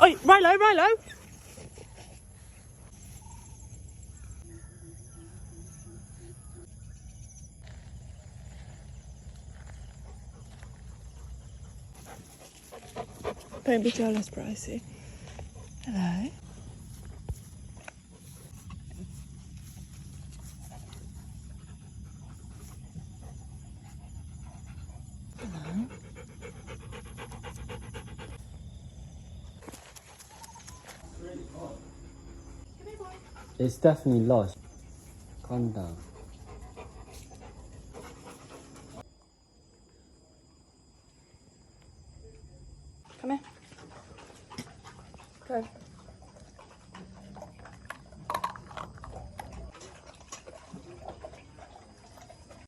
Oi, Rilo, Rilo. Don't be jealous, Brycey. Hello. Hello. It's definitely lost. Calm down. Come here. Go.